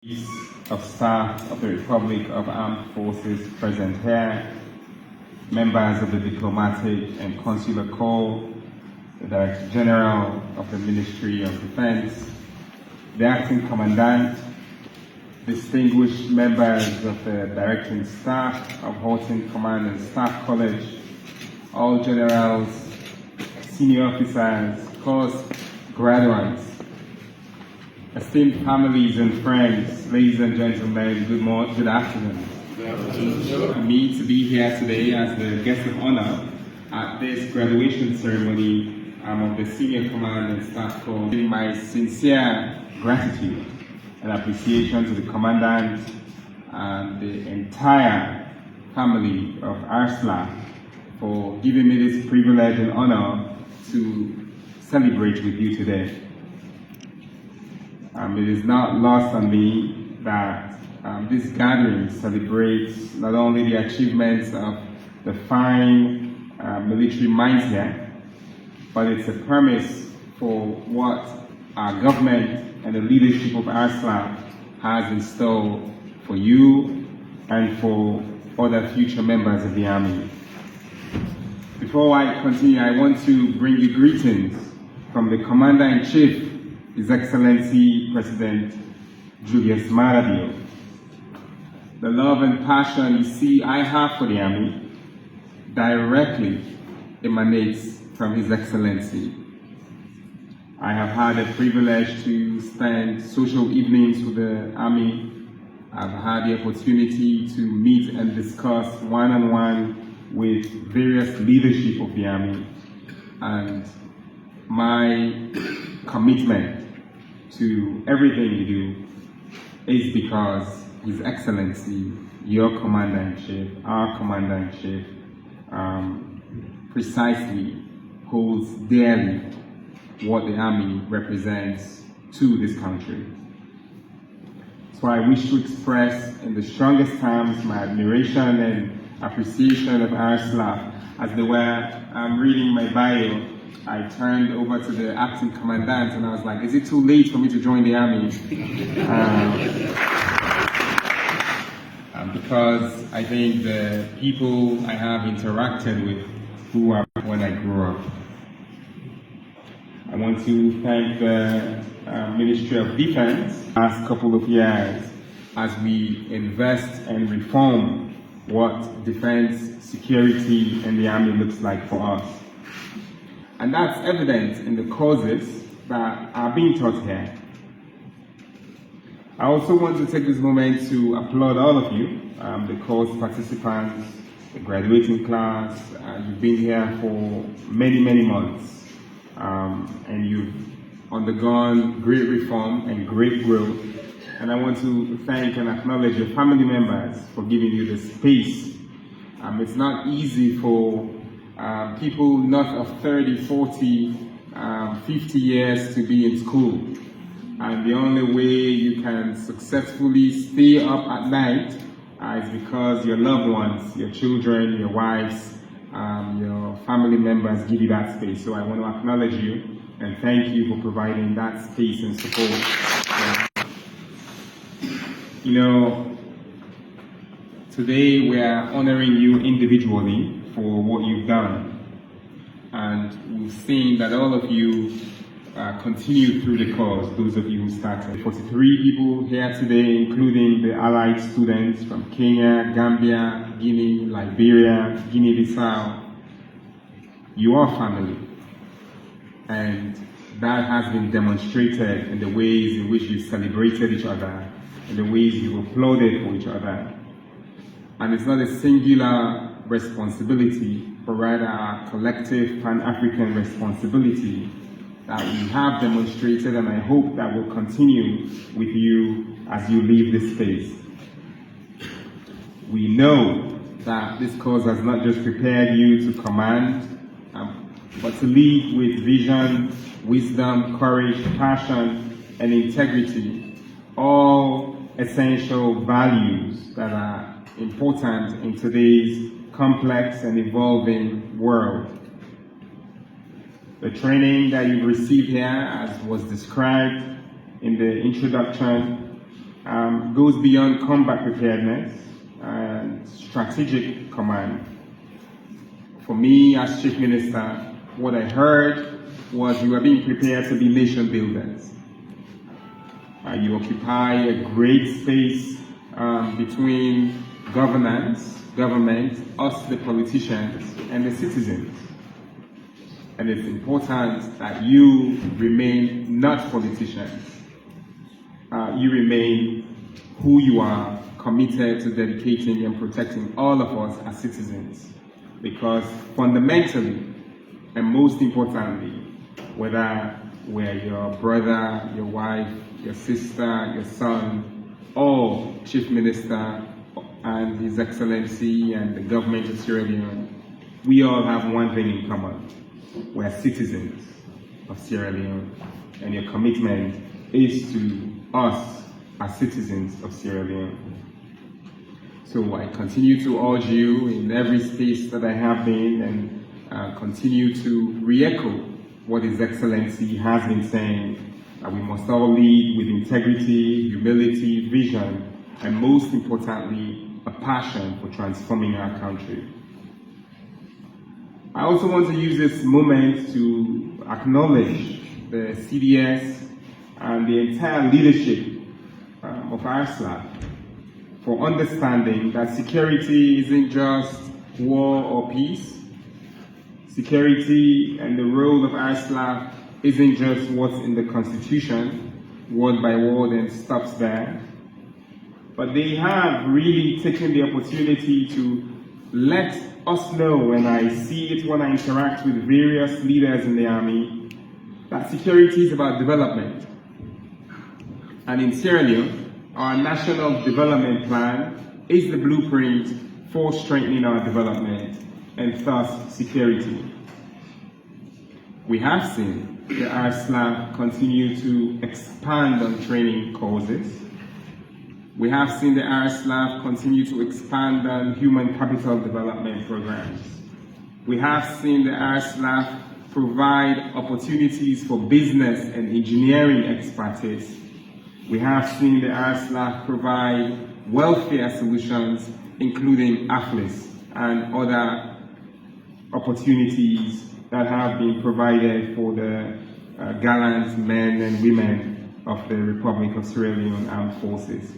Chiefs of Staff of the Republic of Armed Forces present here, members of the Diplomatic and Consular Corps, the Director General of the Ministry of Defense, the Acting Commandant, distinguished members of the Directing Staff of Horton Command and Staff College, all generals, senior officers, course graduates, esteemed families and friends, ladies and gentlemen, good afternoon. For me to be here today as the guest of honor at this graduation ceremony of the Senior Command and Staff Corps, giving my sincere gratitude and appreciation to the Commandant and the entire family of ARSLA for giving me this privilege and honor to celebrate with you today. It is not lost on me that this gathering celebrates not only the achievements of the fine military minds here, but it's a premise for what our government and the leadership of ARSLA has in store for you and for other future members of the Army. Before I continue, I want to bring you greetings from the Commander-in-Chief, His Excellency President Julius Maada. The love and passion you see I have for the Army directly emanates from His Excellency. I have had the privilege to spend social evenings with the Army. I've had the opportunity to meet and discuss one-on-one with various leadership of the Army, and my commitment to everything you do is because His Excellency, your Commander-in-Chief, our Commander-in-Chief, precisely holds dearly what the Army represents to this country. So I wish to express in the strongest terms my admiration and appreciation of ARSLA. As they were reading my bio, I turned over to the acting commandant and I was like, is it too late for me to join the Army? Because I think the people I have interacted with who are when I grew up. I want to thank the Ministry of Defense last couple of years as we invest and reform what defense, security, and the Army looks like for us. And that's evident in the courses that are being taught here. I also want to take this moment to applaud all of you, the course participants, the graduating class. You've been here for many, many months, and you've undergone great reform and great growth. And I want to thank and acknowledge your family members for giving you the space. It's not easy for people not of 30, 40, 50 years to be in school. And the only way you can successfully stay up at night is because your loved ones, your children, your wives, your family members give you that space. So I want to acknowledge you and thank you for providing that space and support. You know, today we are honoring you individually for what you've done. And we've seen that all of you continue through the course, those of you who started. 43 people here today, including the allied students from Kenya, Gambia, Guinea, Liberia, Guinea-Bissau. You are family. And that has been demonstrated in the ways in which you've celebrated each other, in the ways you've applauded for each other. And it's not a singular responsibility, but rather a collective Pan-African responsibility that we have demonstrated, and I hope that will continue with you as you leave this space. We know that this course has not just prepared you to command, but to lead with vision, wisdom, courage, passion, and integrity, all essential values that are important in today's complex and evolving world. The training that you've received here, as was described in the introduction, goes beyond combat preparedness and strategic command. For me, as Chief Minister, what I heard was you are being prepared to be nation builders. You occupy a great space between government, us the politicians, and the citizens. And it's important that you remain not politicians. You remain who you are, committed to dedicating and protecting all of us as citizens. Because fundamentally, and most importantly, whether we're your brother, your wife, your sister, your son, or Chief Minister and His Excellency and the government of Sierra Leone, we all have one thing in common. We're citizens of Sierra Leone, and your commitment is to us as citizens of Sierra Leone. So I continue to urge you in every space that I have been and continue to re-echo what His Excellency has been saying, that we must all lead with integrity, humility, vision, and most importantly, a passion for transforming our country. I also want to use this moment to acknowledge the CDS and the entire leadership of ARSLAF for understanding that security isn't just war or peace. Security and the role of ARSLAF isn't just what's in the Constitution, word by word, and stops there. But they have really taken the opportunity to let us know, and I see it when I interact with various leaders in the Army, that security is about development. And in Sierra Leone, our National Development Plan is the blueprint for strengthening our development and thus security. We have seen the ARSLAF continue to expand on training courses. We have seen the ARSLAF continue to expand on human capital development programs. We have seen the ARSLAF provide opportunities for business and engineering expertise. We have seen the ARSLAF provide welfare solutions, including AFLIS and other opportunities that have been provided for the gallant men and women of the Republic of Sierra Leone Armed Forces.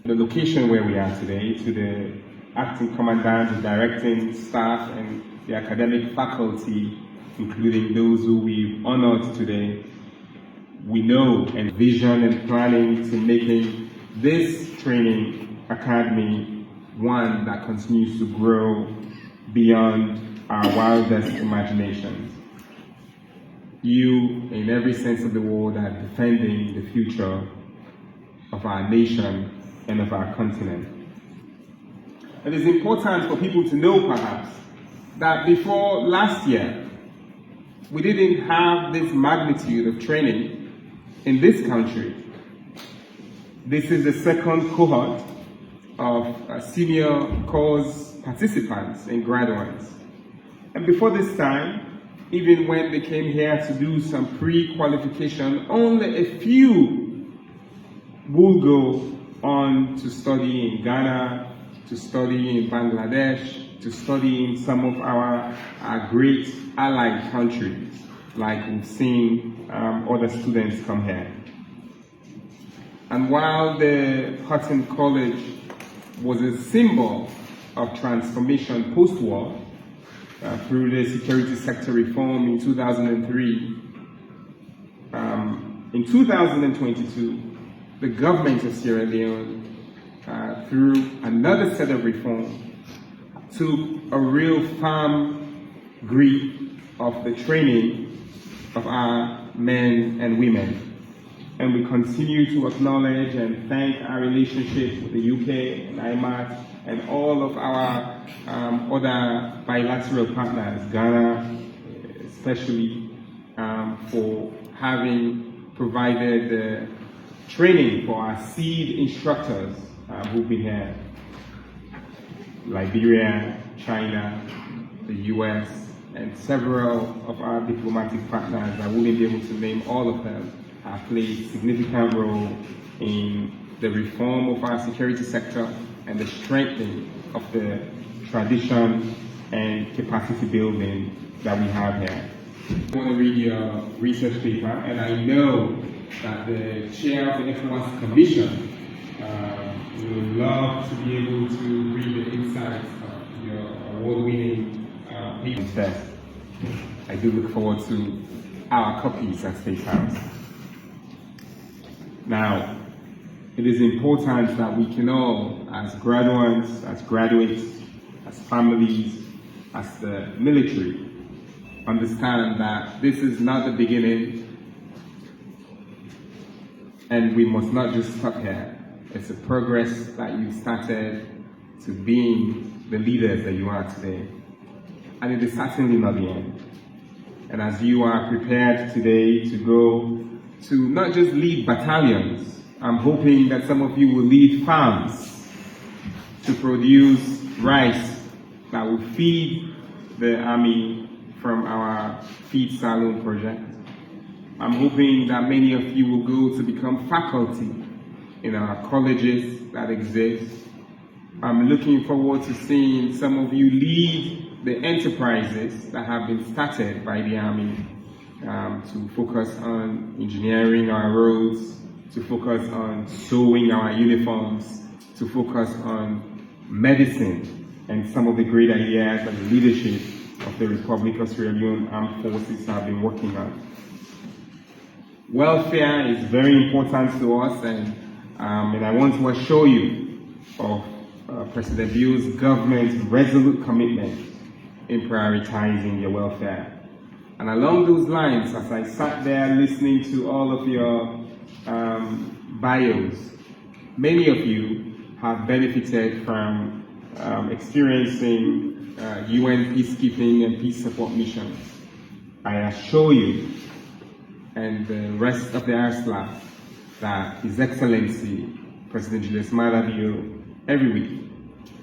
The location where we are today, to the acting commandant, the directing staff, and the academic faculty, including those who we've honored today, we know and vision and planning to making this training academy one that continues to grow beyond our wildest imaginations. You, in every sense of the word, are defending the future of our nation and of our continent. It is important for people to know, perhaps, that before last year, we didn't have this magnitude of training in this country. This is the second cohort of senior course participants and graduates. And before this time, even when they came here to do some pre-qualification, only a few will go on to study in Ghana, to study in Bangladesh, to study in some of our great allied countries, like we've seen other students come here. And while the Horton College was a symbol of transformation post-war, through the security sector reform in 2003, in 2022, the government of Sierra Leone, through another set of reforms, took a real firm grip of the training of our men and women. And we continue to acknowledge and thank our relationship with the UK and IMAT and all of our other bilateral partners, Ghana especially, for having provided the training for our seed instructors who've been here. Liberia, China, the US, and several of our diplomatic partners, I wouldn't be able to name all of them, have played a significant role in the reform of our security sector, and the strengthening of the tradition and capacity building that we have here. I want to read your research paper, and I know that the chair of the ECOWAS Commission would love to be able to read the insights of your award-winning paper. I do look forward to our copies at State House. Now, it is important that we can all, as graduates, as families, as the military, understand that this is not the beginning, and we must not just stop here. It's a progress that you started to being the leaders that you are today. And it is certainly not the end. And as you are prepared today to go to not just lead battalions, I'm hoping that some of you will lead farms to produce rice that will feed the army from our Feed Salon project. I'm hoping that many of you will go to become faculty in our colleges that exist. I'm looking forward to seeing some of you lead the enterprises that have been started by the Army to focus on engineering our roads, to focus on sewing our uniforms, to focus on medicine, and some of the great ideas that the leadership of the Republic of Sierra Leone Armed Forces have been working on. Welfare is very important to us, and I want to assure you of President Bio's government's resolute commitment in prioritizing your welfare. And along those lines, as I sat there listening to all of your bios, many of you have benefited from experiencing UN peacekeeping and peace support missions. I assure you, and the rest of the ARSLA, that His Excellency, President Julius Maada Bio, every week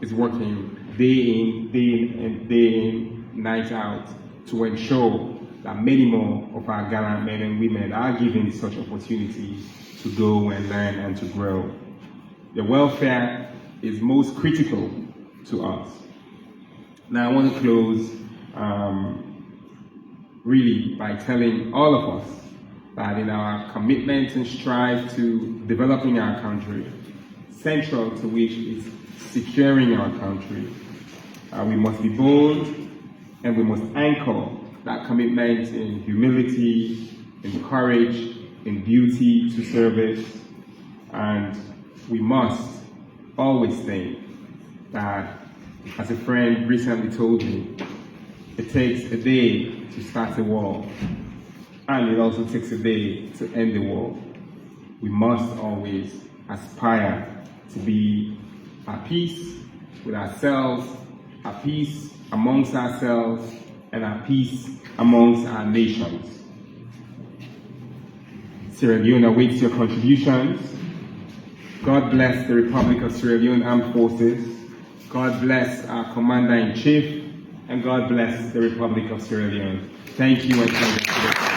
is working day in, night out to ensure that many more of our gallant men and women are given such opportunities to go and learn and to grow. The welfare is most critical to us. Now I want to close really by telling all of us that in our commitment and strive to developing our country, central to which is securing our country, we must be bold and we must anchor that commitment in humility, in courage, in duty to service, and we must always think that, as a friend recently told me, it takes a day to start a war, and it also takes a day to end the war. We must always aspire to be at peace with ourselves, at peace amongst ourselves, and at peace amongst our nations. Sierra Leone awaits your contributions. God bless the Republic of Sierra Leone Armed Forces. God bless our Commander-in-Chief, and God bless the Republic of Sierra Leone. Thank you and thank you.